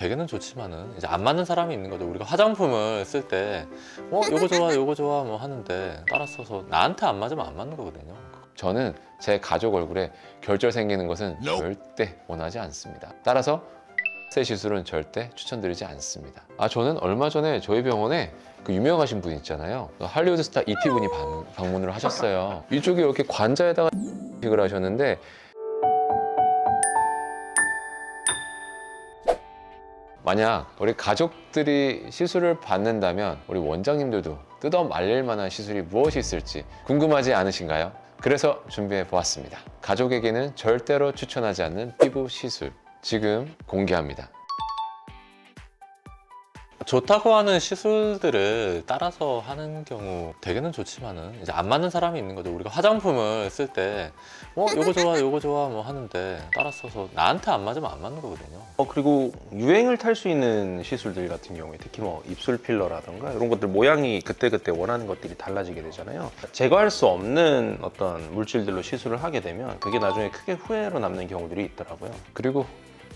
되게는 좋지만은 이제 안 맞는 사람이 있는 거죠. 우리가 화장품을 쓸 때 요거 좋아 요거 좋아 뭐 하는데 따라 써서 나한테 안 맞으면 안 맞는 거거든요. 저는 제 가족 얼굴에 결절 생기는 것은 절대 원하지 않습니다. 따라서 세 시술은 절대 추천드리지 않습니다. 저는 얼마 전에 저희 병원에 그 유명하신 분 있잖아요. 할리우드 스타 이티 분이 방문을 하셨어요. 이쪽에 이렇게 관자에다가 을 하셨는데 만약 우리 가족들이 시술을 받는다면 우리 원장님들도 뜯어 말릴 만한 시술이 무엇이 있을지 궁금하지 않으신가요? 그래서 준비해 보았습니다. 가족에게는 절대로 추천하지 않는 피부 시술 지금 공개합니다. 좋다고 하는 시술들을 따라서 하는 경우 되게는 좋지만은 이제 안 맞는 사람이 있는 거죠. 우리가 화장품을 쓸 때 요거 좋아 요거 좋아 뭐 하는데 따라 써서 나한테 안 맞으면 안 맞는 거거든요. 그리고 유행을 탈 수 있는 시술들 같은 경우에 특히 뭐 입술 필러라던가 이런 것들 모양이 그때그때 원하는 것들이 달라지게 되잖아요. 제거할 수 없는 어떤 물질들로 시술을 하게 되면 그게 나중에 크게 후회로 남는 경우들이 있더라고요. 그리고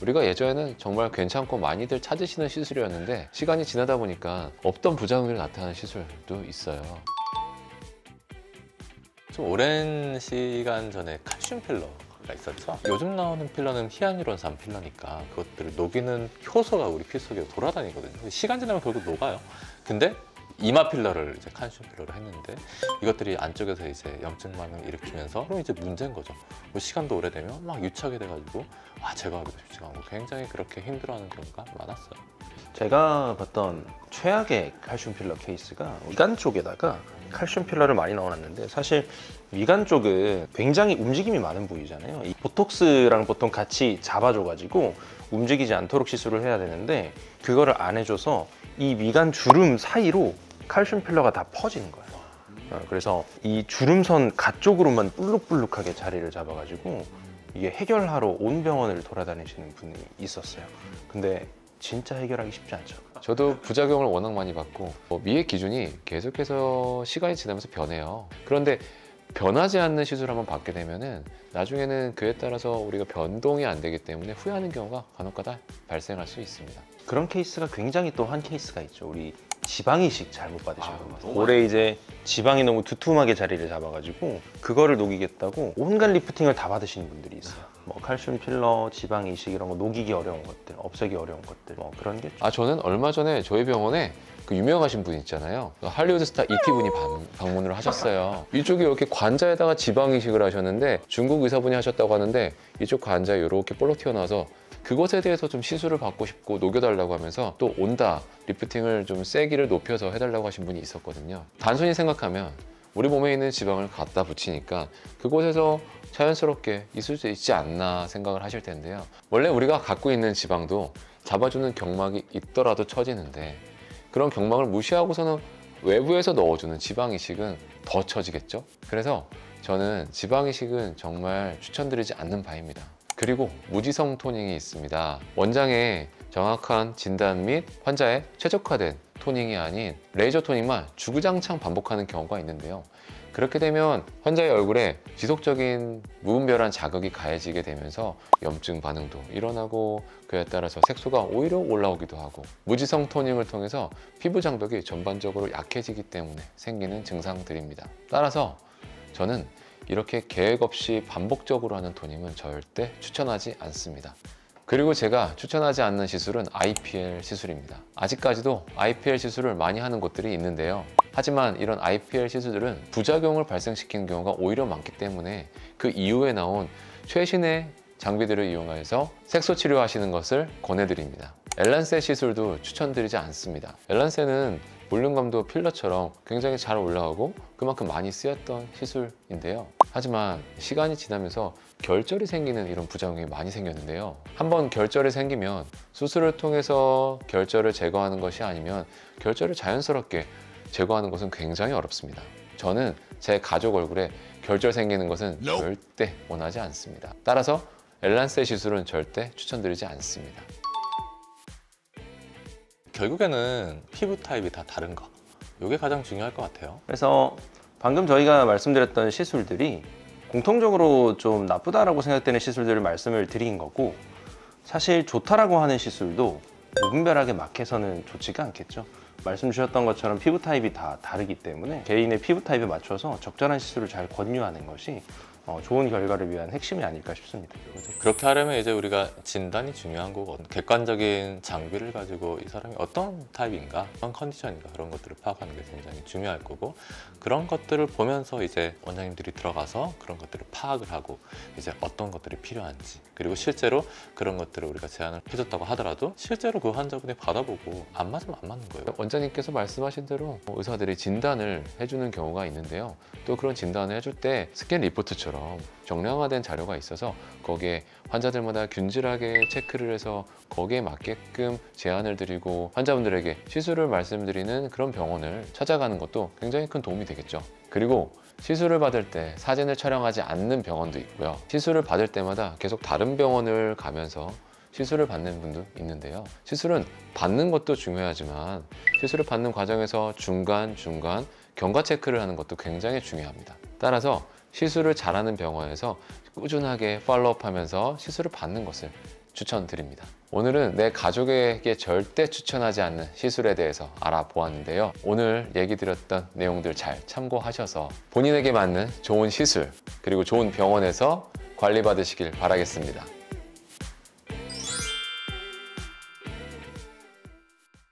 우리가 예전에는 정말 괜찮고 많이들 찾으시는 시술이었는데 시간이 지나다 보니까 없던 부작용이 나타나는 시술도 있어요. 좀 오랜 시간 전에 칼슘 필러가 있었죠. 요즘 나오는 필러는 히알루론산 필러니까 그것들을 녹이는 효소가 우리 피 속에 돌아다니거든요. 시간 지나면 결국 녹아요. 근데 이마 필러를 이제 칼슘 필러로 했는데 이것들이 안쪽에서 이제 염증만을 일으키면서 그럼 이제 문제인 거죠. 뭐 시간도 오래되면 막 유착이 돼가지고 제거하기도 쉽지가 않고 굉장히 그렇게 힘들어하는 경우가 많았어요. 제가 봤던 최악의 칼슘 필러 케이스가 위관 쪽에다가 칼슘 필러를 많이 넣어놨는데 사실 위관 쪽은 굉장히 움직임이 많은 부위잖아요. 이 보톡스랑 보통 같이 잡아줘가지고 움직이지 않도록 시술을 해야 되는데 그거를 안 해줘서 이 위관 주름 사이로 칼슘 필러가 다 퍼지는 거예요. 그래서 이 주름선 가쪽으로만 불룩불룩하게 자리를 잡아가지고 이게 해결하러 온 병원을 돌아다니시는 분이 있었어요. 근데 진짜 해결하기 쉽지 않죠. 저도 부작용을 워낙 많이 받고 미의 기준이 계속해서 시간이 지나면서 변해요. 그런데 변하지 않는 시술을 한번 받게 되면은 나중에는 그에 따라서 우리가 변동이 안 되기 때문에 후회하는 경우가 간혹가다 발생할 수 있습니다. 그런 케이스가 굉장히 또 한 케이스가 있죠. 우리 지방 이식 잘못 받으신 분. 올해 이제 지방이 너무 두툼하게 자리를 잡아가지고 그거를 녹이겠다고 온갖 리프팅을 다 받으시는 분들이 있어요. 뭐 칼슘 필러, 지방 이식 이런 거 녹이기 어려운 것들, 없애기 어려운 것들 뭐 그런 게. 저는 얼마 전에 저희 병원에 그 유명하신 분 있잖아요. 할리우드 스타 이티 분이 방문을 하셨어요. 이쪽에 이렇게 관자에다가 지방 이식을 하셨는데 중국 의사분이 하셨다고 하는데 이쪽 관자에 이렇게 볼록 튀어나와서 그것에 대해서 좀 시술을 받고 싶고 녹여달라고 하면서 또 온다 리프팅을 좀 세기를 높여서 해달라고 하신 분이 있었거든요. 단순히 생각하면 우리 몸에 있는 지방을 갖다 붙이니까 그곳에서 자연스럽게 있을 수 있지 않나 생각을 하실 텐데요. 원래 우리가 갖고 있는 지방도 잡아주는 경막이 있더라도 처지는데 그런 경막을 무시하고서는 외부에서 넣어주는 지방 이식은 더 처지겠죠. 그래서 저는 지방 이식은 정말 추천드리지 않는 바입니다. 그리고 무지성 토닝이 있습니다. 원장의 정확한 진단 및 환자의 최적화된 토닝이 아닌 레이저 토닝만 주구장창 반복하는 경우가 있는데요. 그렇게 되면 환자의 얼굴에 지속적인 무분별한 자극이 가해지게 되면서 염증 반응도 일어나고 그에 따라서 색소가 오히려 올라오기도 하고 무지성 토닝을 통해서 피부 장벽이 전반적으로 약해지기 때문에 생기는 증상들입니다. 따라서 저는 이렇게 계획 없이 반복적으로 하는 토닝은 절대 추천하지 않습니다. 그리고 제가 추천하지 않는 시술은 IPL 시술입니다. 아직까지도 IPL 시술을 많이 하는 곳들이 있는데요. 하지만 이런 IPL 시술들은 부작용을 발생시키는 경우가 오히려 많기 때문에 그 이후에 나온 최신의 장비들을 이용해서 색소 치료하시는 것을 권해드립니다. 엘란세 시술도 추천드리지 않습니다. 엘란세는 볼륨감도 필러처럼 굉장히 잘 올라가고 그만큼 많이 쓰였던 시술인데요. 하지만 시간이 지나면서 결절이 생기는 이런 부작용이 많이 생겼는데요. 한번 결절이 생기면 수술을 통해서 결절을 제거하는 것이 아니면 결절을 자연스럽게 제거하는 것은 굉장히 어렵습니다. 저는 제 가족 얼굴에 결절 생기는 것은 절대 원하지 않습니다. 따라서 엘란세 시술은 절대 추천드리지 않습니다. 결국에는 피부 타입이 다 다른 거, 이게 가장 중요할 것 같아요. 그래서 방금 저희가 말씀드렸던 시술들이 공통적으로 좀 나쁘다라고 생각되는 시술들을 말씀을 드린 거고 사실 좋다라고 하는 시술도 무분별하게 막 해서는 좋지가 않겠죠. 말씀 주셨던 것처럼 피부 타입이 다 다르기 때문에 개인의 피부 타입에 맞춰서 적절한 시술을 잘 권유하는 것이 좋은 결과를 위한 핵심이 아닐까 싶습니다. 그렇게 하려면 이제 우리가 진단이 중요한 거고 객관적인 장비를 가지고 이 사람이 어떤 타입인가, 어떤 컨디션인가 그런 것들을 파악하는 게 굉장히 중요할 거고 그런 것들을 보면서 이제 원장님들이 들어가서 그런 것들을 파악을 하고 이제 어떤 것들이 필요한지 그리고 실제로 그런 것들을 우리가 제안을 해줬다고 하더라도 실제로 그 환자분이 받아보고 안 맞으면 안 맞는 거예요. 원장님께서 말씀하신 대로 의사들이 진단을 해주는 경우가 있는데요. 또 그런 진단을 해줄 때 스캔 리포트처럼 정량화된 자료가 있어서 거기에 환자들마다 균질하게 체크를 해서 거기에 맞게끔 제안을 드리고 환자분들에게 시술을 말씀드리는 그런 병원을 찾아가는 것도 굉장히 큰 도움이 되겠죠. 그리고 시술을 받을 때 사진을 촬영하지 않는 병원도 있고요. 시술을 받을 때마다 계속 다른 병원을 가면서 시술을 받는 분도 있는데요. 시술은 받는 것도 중요하지만 시술을 받는 과정에서 중간중간 경과 체크를 하는 것도 굉장히 중요합니다. 따라서 시술을 잘하는 병원에서 꾸준하게 팔로우업하면서 시술을 받는 것을 추천드립니다. 오늘은 내 가족에게 절대 추천하지 않는 시술에 대해서 알아보았는데요. 오늘 얘기 드렸던 내용들 잘 참고하셔서 본인에게 맞는 좋은 시술 그리고 좋은 병원에서 관리받으시길 바라겠습니다.